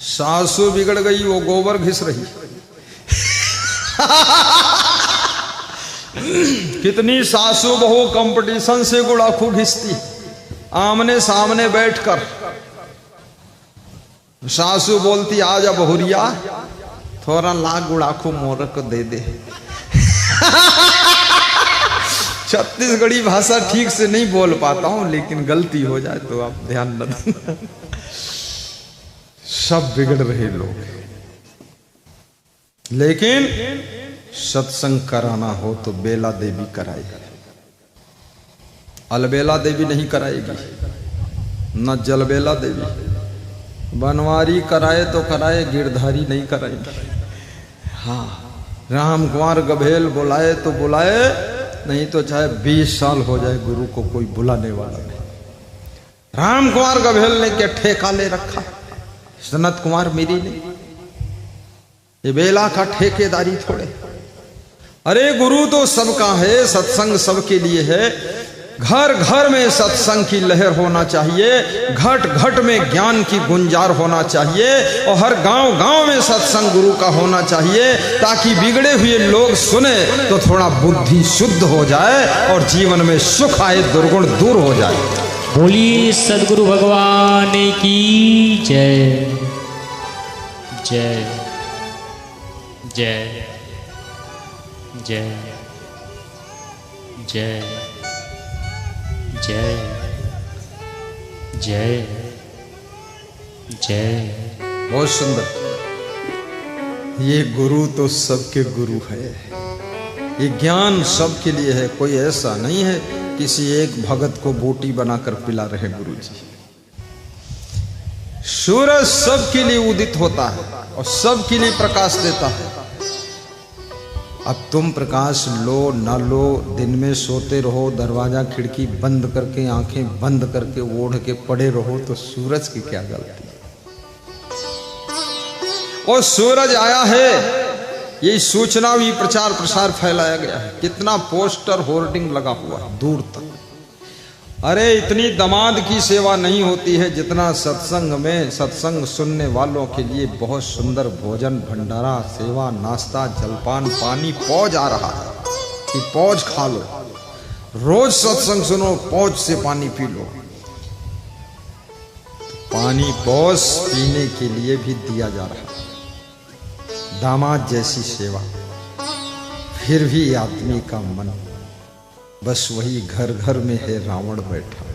सासू बिगड़ गई, वो गोबर घिस रही। कितनी सासू बहू कंपटीशन से गुड़ाखू घिसती, आमने सामने बैठकर। सासू बोलती आजा बहुरिया, थोड़ा लाख गुड़ाखू मोर को दे दे। छत्तीसगढ़ी भाषा ठीक से नहीं बोल पाता हूं, लेकिन गलती हो जाए तो आप ध्यान न देना। सब बिगड़ रहे लोग, लेकिन सत्संग कराना हो तो बेला देवी कराएगी, अलबेला देवी नहीं कराएगी, न जलबेला देवी। बनवारी कराए तो कराए, गिरधारी नहीं कराएगी। हाँ, राम कुमार गभेल बुलाए तो बुलाए, नहीं तो चाहे 20 साल हो जाए गुरु को कोई बुलाने वाला नहीं। राम कुमार गभेल ने क्या ठेका ले रखा, सनत कुमार मेरी ने, ये बेला का ठेकेदारी थोड़े। अरे गुरु तो सबका है, सत्संग सबके लिए है। घर घर में सत्संग की लहर होना चाहिए, घट घट में ज्ञान की गुंजार होना चाहिए, और हर गांव गांव में सत्संग गुरु का होना चाहिए, ताकि बिगड़े हुए लोग सुने तो थोड़ा बुद्धि शुद्ध हो जाए और जीवन में सुख आए, दुर्गुण दूर हो जाए। बोलिए सदगुरु भगवान की जय जय जय जय जय जय जय जय। बहुत सुंदर। ये गुरु तो सबके गुरु है, ये ज्ञान सबके लिए है। कोई ऐसा नहीं है किसी एक भगत को बोटी बनाकर पिला रहे गुरु जी। सूरज सबके लिए उदित होता है और सबके लिए प्रकाश देता है। अब तुम प्रकाश लो न लो, दिन में सोते रहो, दरवाजा खिड़की बंद करके, आंखें बंद करके ओढ़ के पड़े रहो, तो सूरज की क्या गलती। और सूरज आया है, ये सूचना भी प्रचार प्रसार फैलाया गया है। कितना पोस्टर होर्डिंग लगा हुआ है दूर तक। अरे इतनी दमाद की सेवा नहीं होती है जितना सत्संग में। सत्संग सुनने वालों के लिए बहुत सुंदर भोजन भंडारा, सेवा, नाश्ता, जलपान, पानी, पौज आ रहा है कि पौज खा लो। रोज सत्संग सुनो, पौज से पानी पी लो। पानी पौज पीने के लिए भी दिया जा रहा है। दामाद जैसी सेवा, फिर भी आदमी का मन बस वही घर घर में है रावण बैठा।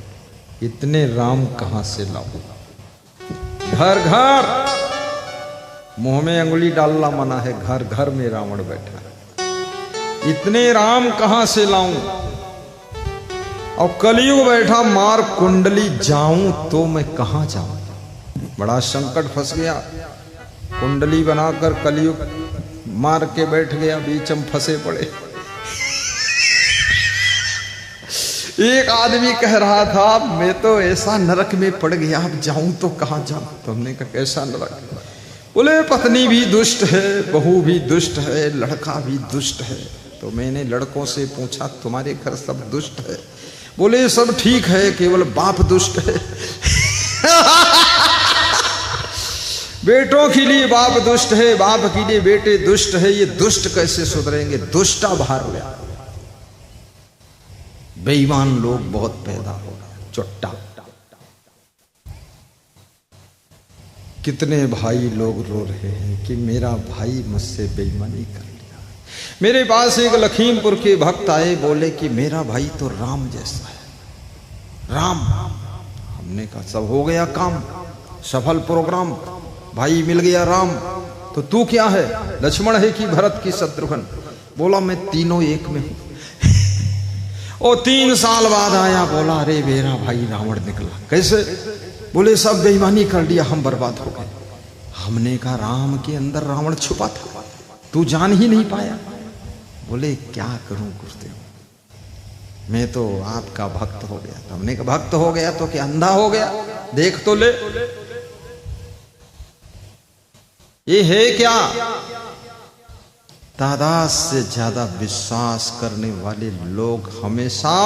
इतने राम कहां से लाऊं? घर घर मुंह में अंगुली डालना मना है, घर घर में रावण बैठा है। इतने राम कहां से लाऊं? और कलयुग बैठा मार कुंडली, जाऊं तो मैं कहां जाऊं? बड़ा संकट फंस गया। कुंडली बनाकर कलयुग मार के बैठ गया, बीच में फंसे पड़े। एक आदमी कह रहा था मैं तो ऐसा नरक में पड़ गया, अब जाऊं तो कहां जाऊं? तो हमने कहा कैसा नरक? बोले पत्नी भी दुष्ट है, बहू भी दुष्ट है, लड़का भी दुष्ट है। तो मैंने लड़कों से पूछा तुम्हारे घर सब दुष्ट है? बोले सब ठीक है, केवल बाप दुष्ट है। बेटों के लिए बाप दुष्ट है, बाप के लिए बेटे दुष्ट है। ये दुष्ट कैसे सुधरेंगे? दुष्टा बाहर ले। बेईमान लोग बहुत पैदा हो गए, चुट्टा। कितने भाई लोग रो रहे हैं कि मेरा भाई मुझसे बेईमानी कर लिया। मेरे पास एक लखीमपुर के भक्त आए, बोले कि मेरा भाई तो राम जैसा है। राम। हमने कहा सब हो गया काम, सफल प्रोग्राम, भाई मिल गया राम। तो तू क्या है? लक्ष्मण है कि भरत की शत्रुघ्न? बोला मैं तीनों एक में हूं। और 3 साल बाद आया, बोला अरे मेरा भाई रावण निकला। कैसे? बोले सब बेईमानी कर लिया, हम बर्बाद हो गए। हमने कहा राम के अंदर रावण छुपा था, तू जान ही नहीं पाया। बोले क्या करूं गुरुदेव, मैं तो आपका भक्त हो गया। तो हमने कहा भक्त हो गया तो क्या अंधा हो गया? देख तो ले, ये है क्या? तादाद से ज्यादा विश्वास करने वाले लोग हमेशा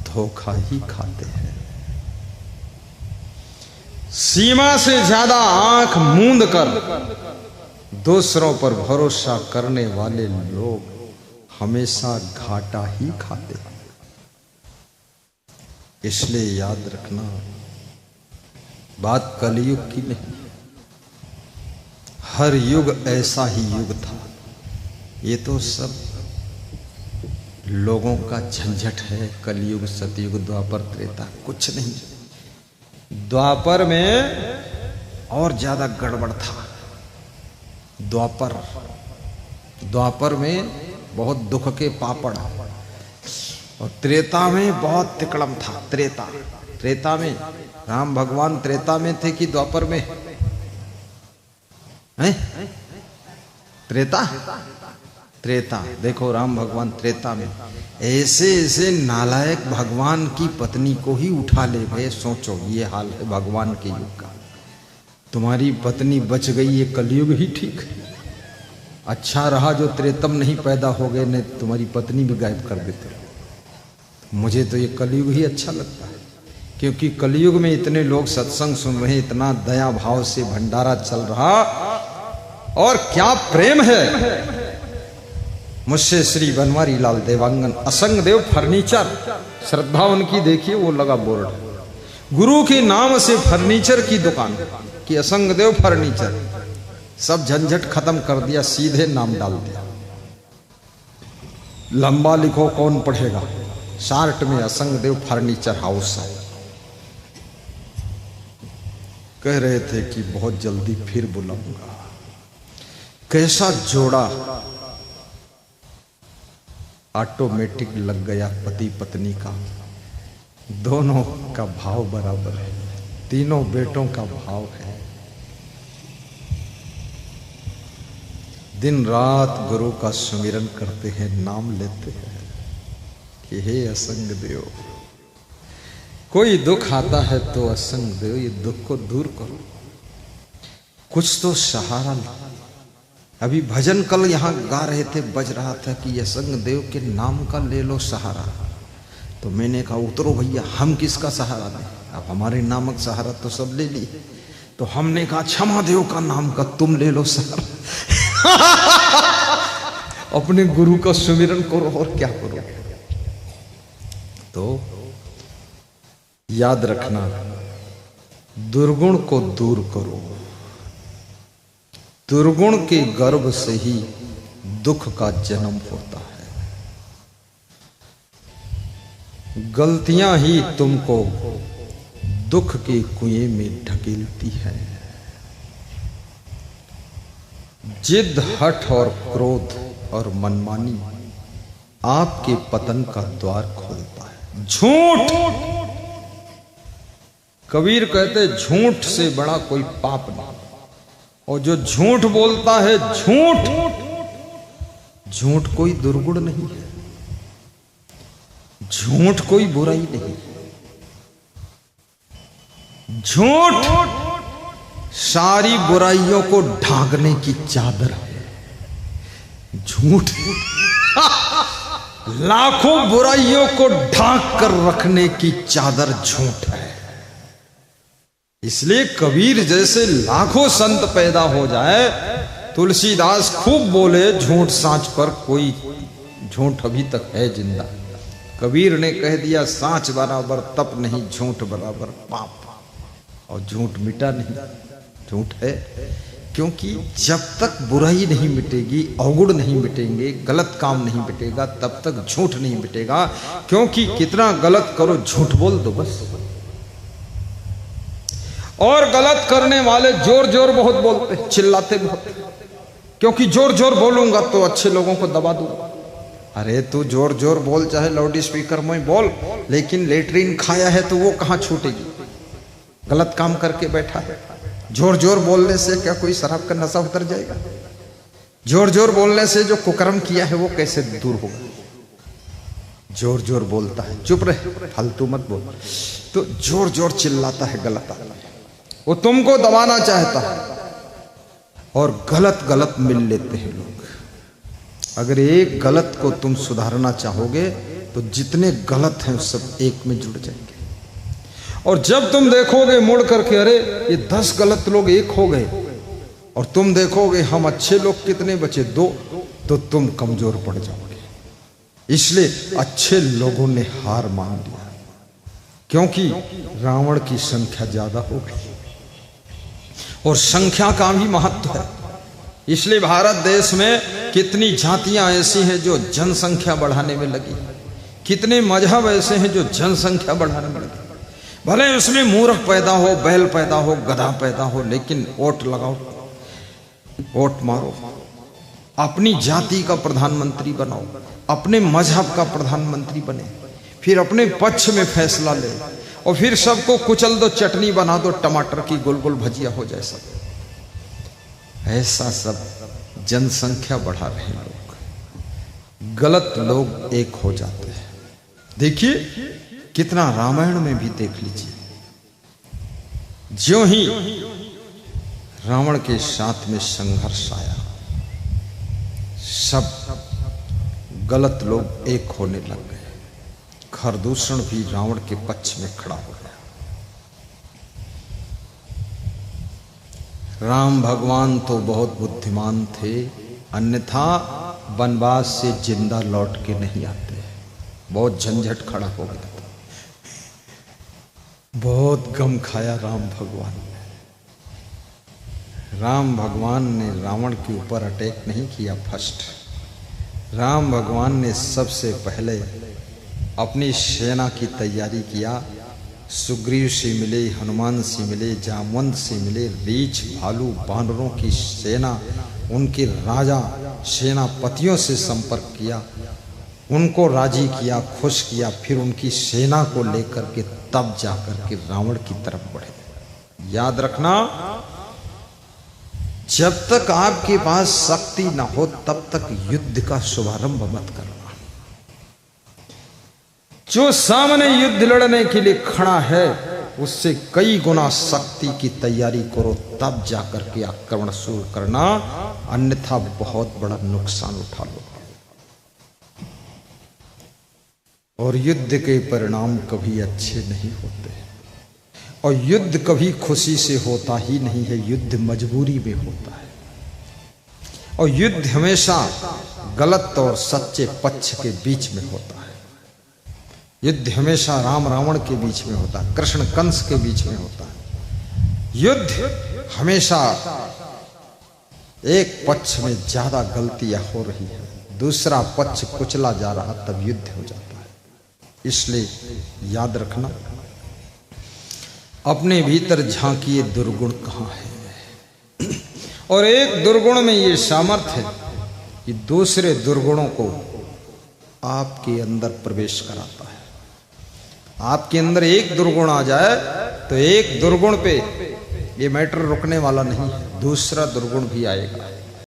धोखा ही खाते हैं। सीमा से ज्यादा आंख मूंद कर दूसरों पर भरोसा करने वाले लोग हमेशा घाटा ही खाते हैं। इसलिए याद रखना, बात कलयुग की नहीं, हर युग ऐसा ही युग था। ये तो सब लोगों का झंझट है। कलयुग, सतयुग, द्वापर, त्रेता, कुछ नहीं। द्वापर में और ज्यादा गड़बड़ था। द्वापर में बहुत दुख के पापड़, और त्रेता में बहुत तिकड़म था। त्रेता में राम भगवान त्रेता में थे कि द्वापर में? त्रेता। देखो राम भगवान त्रेता में ऐसे नालायक भगवान की पत्नी को ही उठा ले गए। सोचो, ये हाल है भगवान के युग का। तुम्हारी पत्नी बच गई, ये कलयुग ही ठीक है। अच्छा रहा जो त्रेतम नहीं पैदा हो गए, नहीं तुम्हारी पत्नी भी गायब कर देते। मुझे तो ये कलयुग ही अच्छा लगता है, क्योंकि कलयुग में इतने लोग सत्संग सुन रहे हैं, इतना दया भाव से भंडारा चल रहा, और क्या प्रेम है। मुझसे श्री बनवारी लाल देवांगन असंग देव फर्नीचर, श्रद्धा उनकी देखिए, वो लगा बोर्ड गुरु के नाम से फर्नीचर की दुकान कि असंग देव फर्नीचर। सब झंझट खत्म कर दिया, सीधे नाम डाल दिया। लंबा लिखो कौन पढ़ेगा, शार्ट में असंग देव फर्नीचर हाउस है। कह रहे थे कि बहुत जल्दी फिर बुलाऊंगा। कैसा जोड़ा ऑटोमेटिक लग गया पति पत्नी का। दोनों का भाव बराबर है, तीनों बेटों का भाव है। दिन रात गुरु का सुमिरन करते हैं, नाम लेते हैं कि हे असंग देव, कोई दुख आता है तो असंग देव ये दुख को दूर करो, कुछ तो सहारा लो। अभी भजन कल यहाँ गा रहे थे, बज रहा था कि असंग देव के नाम का ले लो सहारा। तो मैंने कहा उतरो भैया, हम किसका सहारा दें, अब हमारे नामक सहारा तो सब ले लिए। तो हमने कहा क्षमा देव का नाम का तुम ले लो सहारा। अपने गुरु का सुमिरन करो और क्या करो। तो याद रखना, दुर्गुण को दूर करो। दुर्गुण के गर्भ से ही दुख का जन्म होता है। गलतियां ही तुमको दुख के कुएं में ढकेलती है। जिद, हठ और क्रोध और मनमानी आपके पतन का द्वार खोलता है। झूठ, कबीर कहते झूठ से बड़ा कोई पाप नहीं। और जो झूठ बोलता है, झूठ कोई दुर्गुण नहीं है, झूठ कोई बुराई नहीं। झूठ सारी बुराइयों को ढांकने की चादर है। झूठ लाखों बुराइयों को ढांक कर रखने की चादर झूठ है। इसलिए कबीर जैसे लाखों संत पैदा हो जाए, तुलसीदास खूब बोले झूठ साँच पर कोई झूठ अभी तक है जिंदा। कबीर ने कह दिया साँच बराबर तप नहीं, झूठ बराबर पाप। और झूठ मिटा नहीं, झूठ है। क्योंकि जब तक बुराई नहीं मिटेगी, अवगुण नहीं मिटेंगे, गलत काम नहीं मिटेगा, तब तक झूठ नहीं मिटेगा। क्योंकि कितना गलत करो, झूठ बोल दो बस। और गलत करने वाले जोर जोर बहुत बोलते, चिल्लाते बहुत, क्योंकि जोर जोर बोलूंगा तो अच्छे लोगों को दबा दूंगा। अरे तू जोर जोर बोल, चाहे लाउड स्पीकर में बोल, लेकिन लेटरिन खाया है तो वो कहां छूटेगी? गलत काम करके बैठा है। जोर जोर बोलने से क्या कोई शराब का नशा उतर जाएगा? जोर जोर बोलने से जो कुकर्म किया है वो कैसे दूर होगा? जोर जोर बोलता है, चुप रहे, फालतू मत बोल। तो जोर जोर चिल्लाता है गलत आदमी, वो तुमको दबाना चाहता है। और गलत गलत मिल लेते हैं लोग। अगर एक गलत को तुम सुधारना चाहोगे तो जितने गलत हैं सब एक में जुड़ जाएंगे। और जब तुम देखोगे मुड़ करके अरे ये 10 गलत लोग एक हो गए, और तुम देखोगे हम अच्छे लोग कितने बचे 2, तो तुम कमजोर पड़ जाओगे। इसलिए अच्छे लोगों ने हार मान लिया, क्योंकि रावण की संख्या ज्यादा हो गई और संख्या का भी महत्व है। इसलिए भारत देश में कितनी जातियां ऐसी हैं जो जनसंख्या बढ़ाने में लगी, कितने मजहब ऐसे हैं जो जनसंख्या बढ़ाने में लगे। भले उसमें मूर्ख पैदा हो, बैल पैदा हो, गधा पैदा हो, लेकिन वोट लगाओ, वोट मारो, अपनी जाति का प्रधानमंत्री बनाओ, अपने मजहब का प्रधानमंत्री बने, फिर अपने पक्ष में फैसला ले, और फिर सबको कुचल दो, चटनी बना दो, टमाटर की गोल गोल भजिया हो जाए सब। ऐसा सब जनसंख्या बढ़ा रहे लोग, गलत लोग एक हो जाते हैं। देखिए कितना रामायण में भी देख लीजिए, ज्यों ही रावण के साथ में संघर्ष आया, सब गलत लोग एक होने लग गए। खरदूषण भी रावण के पक्ष में खड़ा हो गया। राम भगवान तो बहुत बुद्धिमान थे, अन्यथा वनवास से जिंदा लौट के नहीं आते। बहुत झंझट खड़ा हो गया था, बहुत गम खाया राम भगवान ने। राम भगवान ने रावण के ऊपर अटैक नहीं किया फर्स्ट। राम भगवान ने सबसे पहले अपनी सेना की तैयारी किया। सुग्रीव से मिले, हनुमान से मिले, जामवंत से मिले, रीछ भालू बानरों की सेना, उनके राजा सेनापतियों से संपर्क किया, उनको राजी किया, खुश किया, फिर उनकी सेना को लेकर के तब जाकर के रावण की तरफ बढ़े। याद रखना, जब तक आपके पास शक्ति न हो तब तक युद्ध का शुभारंभ मत करना। जो सामने युद्ध लड़ने के लिए खड़ा है उससे कई गुना शक्ति की तैयारी करो, तब जाकर के आक्रमण शुरू करना, अन्यथा बहुत बड़ा नुकसान उठा लो। और युद्ध के परिणाम कभी अच्छे नहीं होते, और युद्ध कभी खुशी से होता ही नहीं है, युद्ध मजबूरी में होता है। और युद्ध हमेशा गलत और सच्चे पक्ष के बीच में होता है। युद्ध हमेशा राम रावण के बीच में होता है, कृष्ण कंस के बीच में होता है। युद्ध हमेशा एक पक्ष में ज्यादा गलतियां हो रही है, दूसरा पक्ष कुचला जा रहा, तब युद्ध हो जाता है। इसलिए याद रखना, अपने भीतर झांकिए दुर्गुण कहाँ है। और एक दुर्गुण में ये सामर्थ्य है कि दूसरे दुर्गुणों को आपके अंदर प्रवेश कराता है। आपके अंदर एक दुर्गुण आ जाए तो एक दुर्गुण पे ये मैटर रुकने वाला नहीं है, दूसरा दुर्गुण भी आएगा।